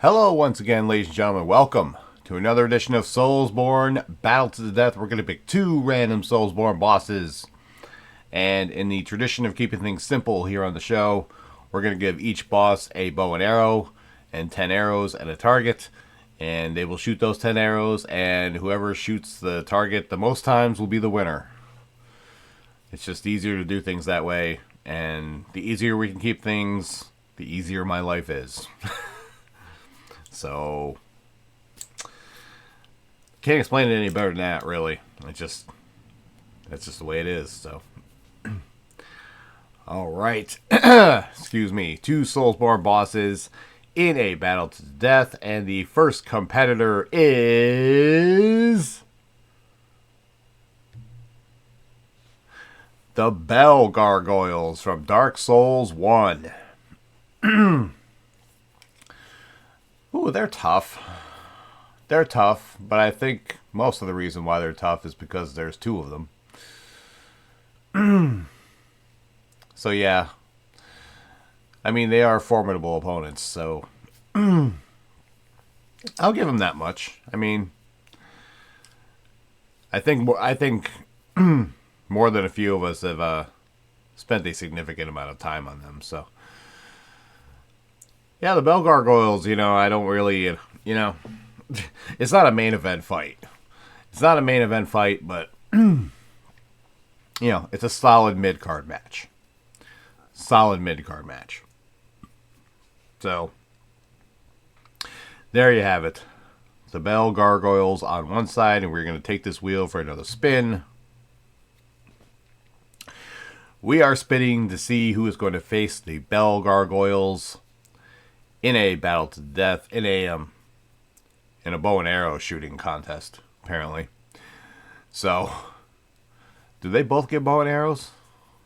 Hello once again, ladies and gentlemen. Welcome to another edition of SoulsBorne Battle to the Death. We're going to pick two random SoulsBorne bosses. And in the tradition of keeping things simple here on the show, we're going to give each boss a bow and arrow and 10 arrows at a target. And they will shoot those 10 arrows, and whoever shoots the target the most times will be the winner. It's just easier to do things that way. And the easier we can keep things, the easier my life is. So, can't explain it any better than that, really. That's just the way it is, so. Alright. Excuse me. Two SoulsBorne bosses in a battle to the death, and the first competitor is the Bell Gargoyles from Dark Souls 1. Ooh, they're tough. They're tough, but I think most of the reason why they're tough is because there's two of them. So yeah. I mean, they are formidable opponents, so I'll give them that much. I mean, I think more than a few of us have spent a significant amount of time on them, so. Yeah, the Bell Gargoyles, I don't really, it's not a main event fight. It's not a main event fight, but, it's a solid mid-card match. Solid mid-card match. So, there you have it. The Bell Gargoyles on one side, and we're going to take this wheel for another spin. We are spinning to see who is going to face the Bell Gargoyles in a battle to death, in a bow and arrow shooting contest, apparently. So, do they both get bow and arrows?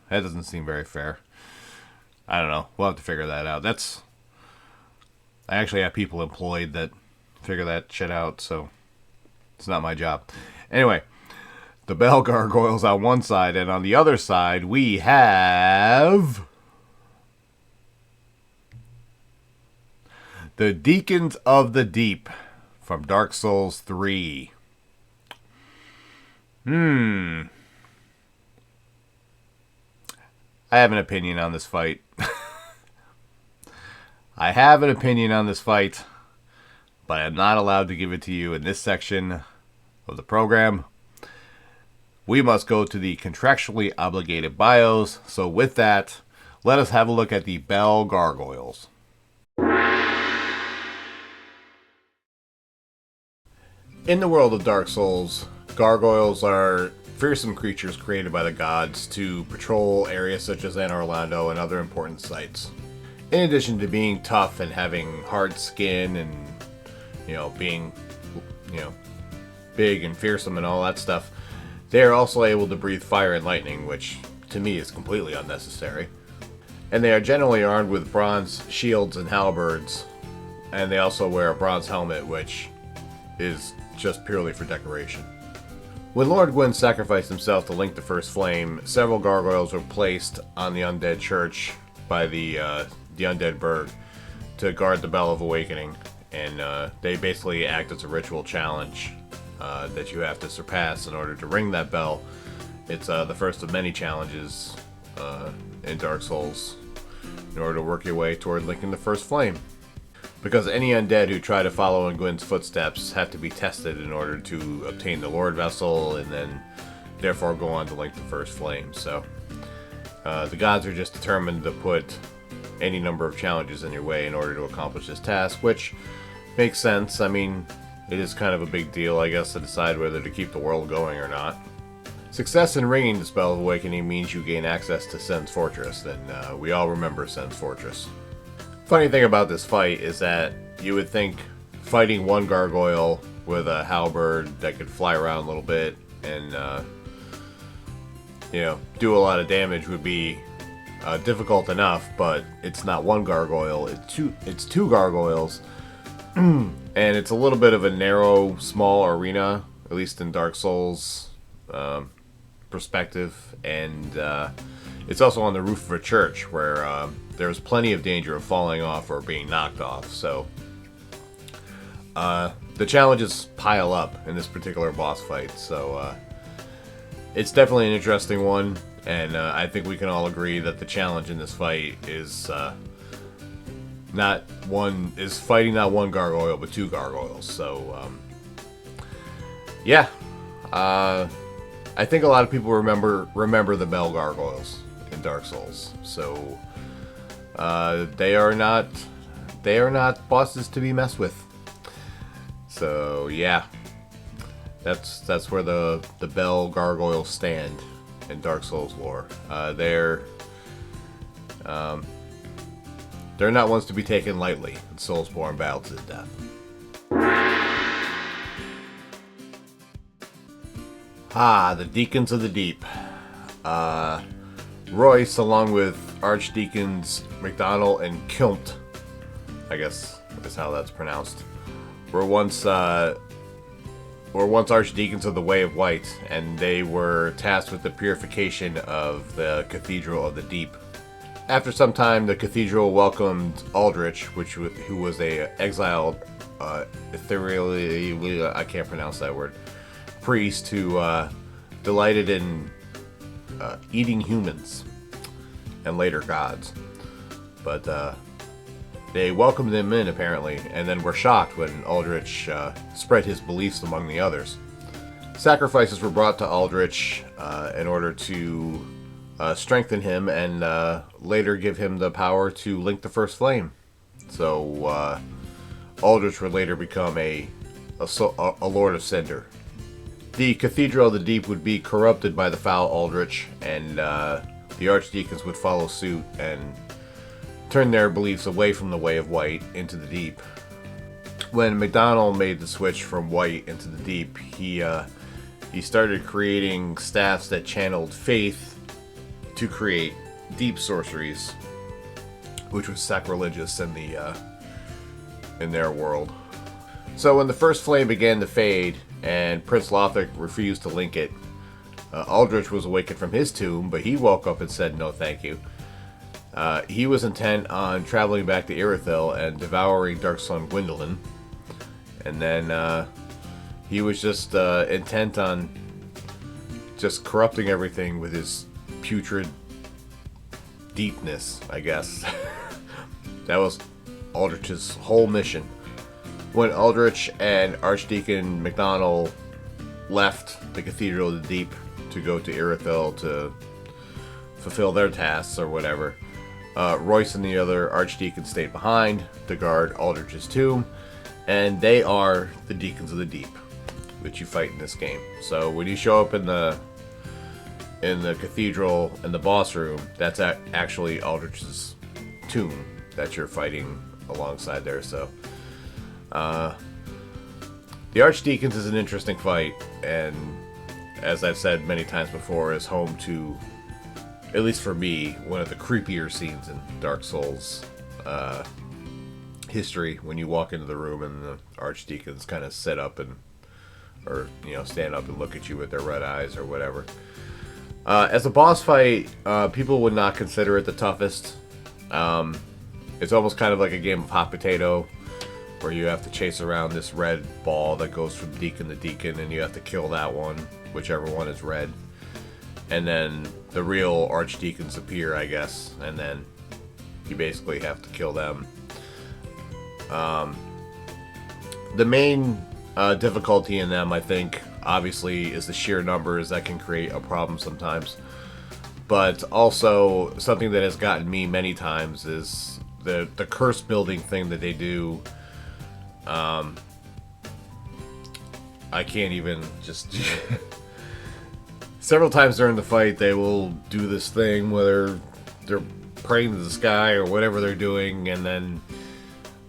That doesn't seem very fair. I don't know. We'll have to figure that out. I actually have people employed that figure that shit out, so it's not my job. Anyway, the Bell Gargoyles on one side, and on the other side, we have the Deacons of the Deep from Dark Souls 3. I have an opinion on this fight. I have an opinion on this fight, but I'm not allowed to give it to you in this section of the program. We must go to the contractually obligated bios. So with that, let us have a look at the Bell Gargoyles. In the world of Dark Souls, gargoyles are fearsome creatures created by the gods to patrol areas such as Anor Londo and other important sites. In addition to being tough and having hard skin and, being, big and fearsome and all that stuff, they are also able to breathe fire and lightning, which to me is completely unnecessary. And they are generally armed with bronze shields and halberds, and they also wear a bronze helmet, which is just purely for decoration. When Lord Gwyn sacrificed himself to link the first flame, several gargoyles were placed on the undead church by the undead burg to guard the Bell of Awakening, and they basically act as a ritual challenge that you have to surpass in order to ring that bell. It's the first of many challenges in Dark Souls in order to work your way toward linking the first flame. Because any undead who try to follow in Gwyn's footsteps have to be tested in order to obtain the Lord Vessel and then therefore go on to link the first flame. So the gods are just determined to put any number of challenges in your way in order to accomplish this task, which makes sense. I mean, it is kind of a big deal, I guess, to decide whether to keep the world going or not. Success in ringing the Spell of Awakening means you gain access to Sen's Fortress, and we all remember Sen's Fortress. Funny thing about this fight is that you would think fighting one gargoyle with a halberd that could fly around a little bit and do a lot of damage would be difficult enough, but it's not one gargoyle, it's two gargoyles. And it's a little bit of a narrow, small arena, at least in Dark Souls perspective, and it's also on the roof of a church where there's plenty of danger of falling off or being knocked off, so The challenges pile up in this particular boss fight, so it's definitely an interesting one, and I think we can all agree that the challenge in this fight is fighting not one gargoyle but two gargoyles. So yeah, I think a lot of people remember the Bell gargoyles in Dark Souls. So they are not bosses to be messed with. So yeah, that's where the Bell gargoyles stand in Dark Souls lore. They're not ones to be taken lightly in SoulsBorne battle to the death. The Deacons of the Deep. Royce, along with Archdeacons McDonald and Kilt, I guess is how that's pronounced, were once Archdeacons of the Way of White, and they were tasked with the purification of the Cathedral of the Deep. After some time, the cathedral welcomed Aldrich, who was a exiled ethereal, I can't pronounce that word, priest who delighted in eating humans and later gods. But they welcomed him in, apparently, and then were shocked when Aldrich spread his beliefs among the others. Sacrifices were brought to Aldrich in order to strengthen him and later give him the power to link the First Flame. So Aldrich would later become a Lord of Cinder. The Cathedral of the Deep would be corrupted by the foul Aldrich, and the Archdeacons would follow suit and turn their beliefs away from the Way of White into the Deep. When McDonald made the switch from White into the Deep, he started creating staffs that channeled faith to create deep sorceries, which was sacrilegious in their world. So when the First Flame began to fade and Prince Lothric refused to link it, Aldrich was awakened from his tomb, but he woke up and said no thank you. He was intent on traveling back to Irithyll and devouring Darksun Gwyndolin, and then he was just intent on just corrupting everything with his putrid deepness, I guess. That was Aldrich's whole mission. When Aldrich and Archdeacon McDonald left the Cathedral of the Deep to go to Irithyll to fulfill their tasks or whatever, Royce and the other Archdeacons stayed behind to guard Aldrich's tomb, and they are the Deacons of the Deep, which you fight in this game. So when you show up in the cathedral in the boss room, that's actually Aldrich's tomb that you're fighting alongside there. So the Archdeacons is an interesting fight, and as I've said many times before, is home to, at least for me, one of the creepier scenes in Dark Souls history, when you walk into the room and the Archdeacons kind of sit up or stand up and look at you with their red eyes or whatever. As a boss fight, people would not consider it the toughest. It's almost kind of like a game of hot potato, where you have to chase around this red ball that goes from deacon to deacon, and you have to kill that one, whichever one is red. And then the real archdeacons appear, I guess, and then you basically have to kill them. The main difficulty in them, I think, obviously, is the sheer numbers that can create a problem sometimes. But also, something that has gotten me many times is the curse building thing that they do. I can't even just... Several times during the fight, they will do this thing, whether they're praying to the sky or whatever they're doing, and then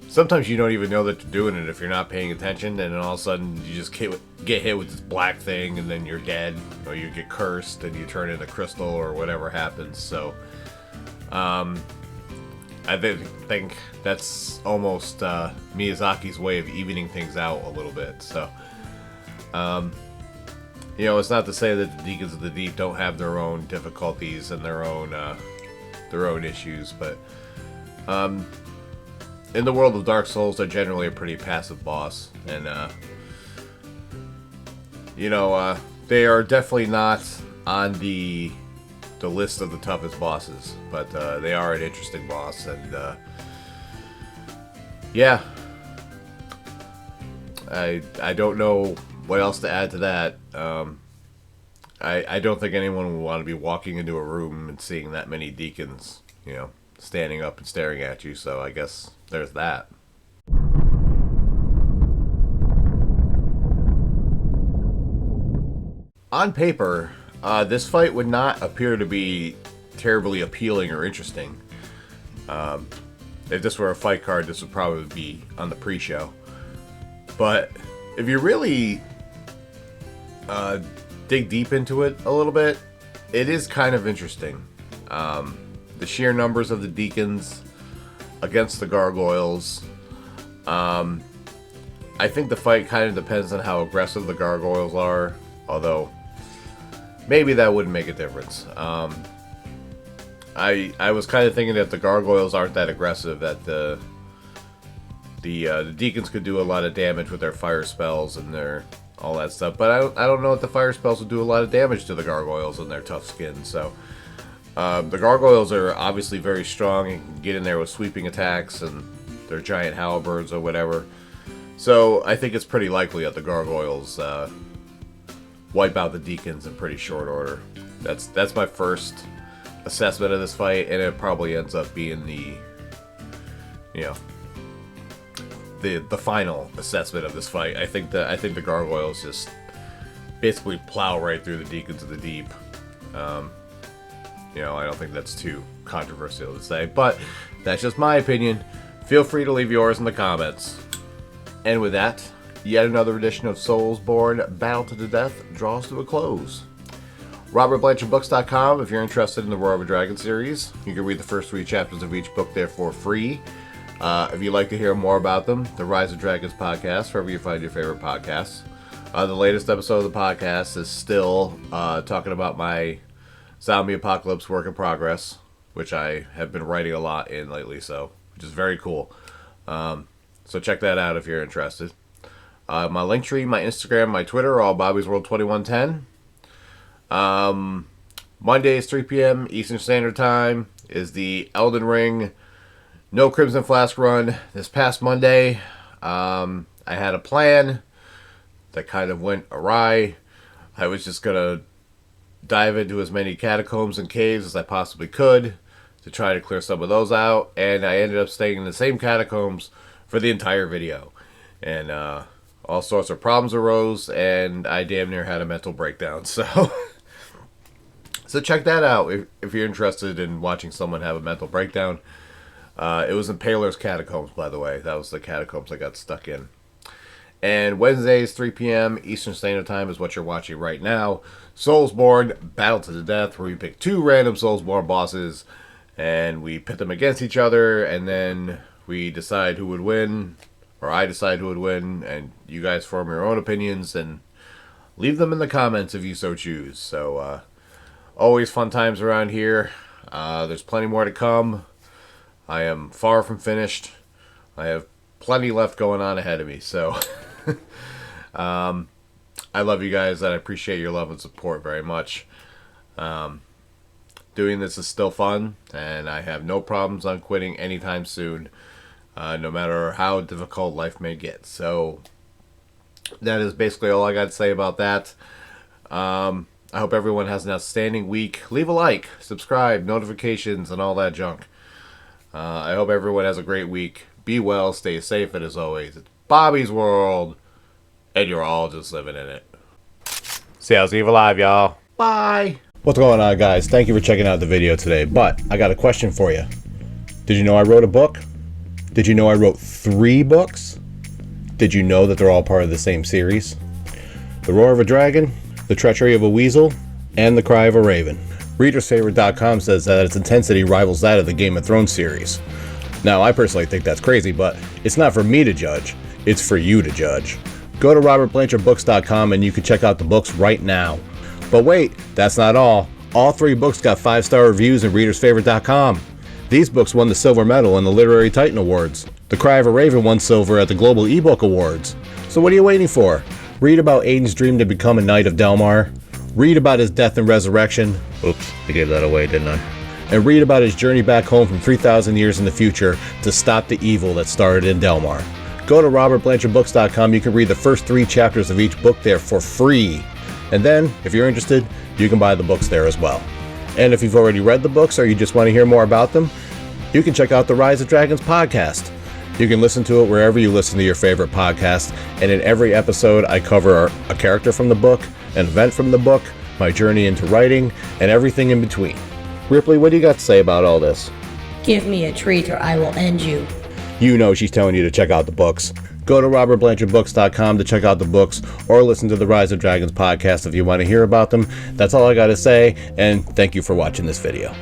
sometimes you don't even know that they're doing it if you're not paying attention, and then all of a sudden you just get hit with this black thing, and then you're dead, or you get cursed, and you turn into crystal, or whatever happens. So, I think that's almost Miyazaki's way of evening things out a little bit. So, it's not to say that the Deacons of the Deep don't have their own difficulties and their own issues, but in the world of Dark Souls, they're generally a pretty passive boss, and they are definitely not on the list of the toughest bosses, but they are an interesting boss, and yeah, I don't know what else to add to that. I don't think anyone would want to be walking into a room and seeing that many deacons, standing up and staring at you, so I guess there's that. On paper, this fight would not appear to be terribly appealing or interesting. If this were a fight card, this would probably be on the pre-show. But if you really dig deep into it a little bit, it is kind of interesting. The sheer numbers of the deacons against the gargoyles. I think the fight kind of depends on how aggressive the gargoyles are, although maybe that wouldn't make a difference. I was kind of thinking that the gargoyles aren't that aggressive, that the deacons could do a lot of damage with their fire spells and their all that stuff, but I don't know if the fire spells would do a lot of damage to the gargoyles and their tough skin. So the gargoyles are obviously very strong and can get in there with sweeping attacks and their giant halberds or whatever. So I think it's pretty likely that the gargoyles wipe out the deacons in pretty short order. That's my first assessment of this fight, and it probably ends up being the final assessment of this fight. I think the gargoyles just basically plow right through the deacons of the deep. I don't think that's too controversial to say, but that's just my opinion. Feel free to leave yours in the comments. And with that, yet another edition of SoulsBorne Battle to the Death draws to a close. RobertBlanchardBooks.com if you're interested in the Roar of a Dragon series. You can read the first 3 chapters of each book there for free. If you'd like to hear more about them, the Rise of Dragons podcast, wherever you find your favorite podcasts. The latest episode of the podcast is still talking about my zombie apocalypse work in progress, which I have been writing a lot in lately, which is very cool. So check that out if you're interested. My Linktree, my Instagram, my Twitter are all Bobby's World 2110. Mondays, 3 p.m. Eastern Standard Time is the Elden Ring No Crimson Flask run. This past Monday, I had a plan that kind of went awry. I was just going to dive into as many catacombs and caves as I possibly could to try to clear some of those out, and I ended up staying in the same catacombs for the entire video. And all sorts of problems arose, and I damn near had a mental breakdown. So check that out if you're interested in watching someone have a mental breakdown. It was in Paler's Catacombs, by the way. That was the catacombs I got stuck in. And Wednesdays, 3 p.m. Eastern Standard Time is what you're watching right now. SoulsBorne Battle to the Death, where we pick 2 random SoulsBorne bosses, and we pit them against each other, and then we decide who would win, or I decide who would win, and you guys form your own opinions, and leave them in the comments if you so choose. So, always fun times around here. There's plenty more to come. I am far from finished. I have plenty left going on ahead of me. So, I love you guys, and I appreciate your love and support very much. Doing this is still fun, and I have no problems on quitting anytime soon, no matter how difficult life may get. So, that is basically all I got to say about that. I hope everyone has an outstanding week. Leave a like, subscribe, notifications, and all that junk. I hope everyone has a great week. Be well, stay safe, and as always, it's Bobby's World, and you're all just living in it. See how's Eve alive, y'all. Bye. What's going on, guys? Thank you for checking out the video today, but I got a question for you. Did you know I wrote a book? Did you know I wrote 3 books? Did you know that they're all part of the same series? The Roar of a Dragon, The Treachery of a Weasel, and The Cry of a Raven. ReadersFavorite.com says that its intensity rivals that of the Game of Thrones series. Now, I personally think that's crazy, but it's not for me to judge. It's for you to judge. Go to RobertBlanchardBooks.com and you can check out the books right now. But wait, that's not all. All 3 books got 5-star reviews in ReadersFavorite.com. These books won the silver medal in the Literary Titan Awards. The Cry of a Raven won silver at the Global eBook Awards. So what are you waiting for? Read about Aiden's dream to become a Knight of Delmar. Read about his death and resurrection. Oops, I gave that away, didn't I? And read about his journey back home from 3,000 years in the future to stop the evil that started in Delmar. Go to robertblanchardbooks.com. You can read the first 3 chapters of each book there for free. And then, if you're interested, you can buy the books there as well. And if you've already read the books or you just want to hear more about them, you can check out the Rise of Dragons podcast. You can listen to it wherever you listen to your favorite podcast. And in every episode, I cover a character from the book, an event from the book, my journey into writing, and everything in between. Ripley, what do you got to say about all this? Give me a treat or I will end you. You know she's telling you to check out the books. Go to robertblanchardbooks.com to check out the books or listen to the Rise of Dragons podcast if you want to hear about them. That's all I got to say, and thank you for watching this video.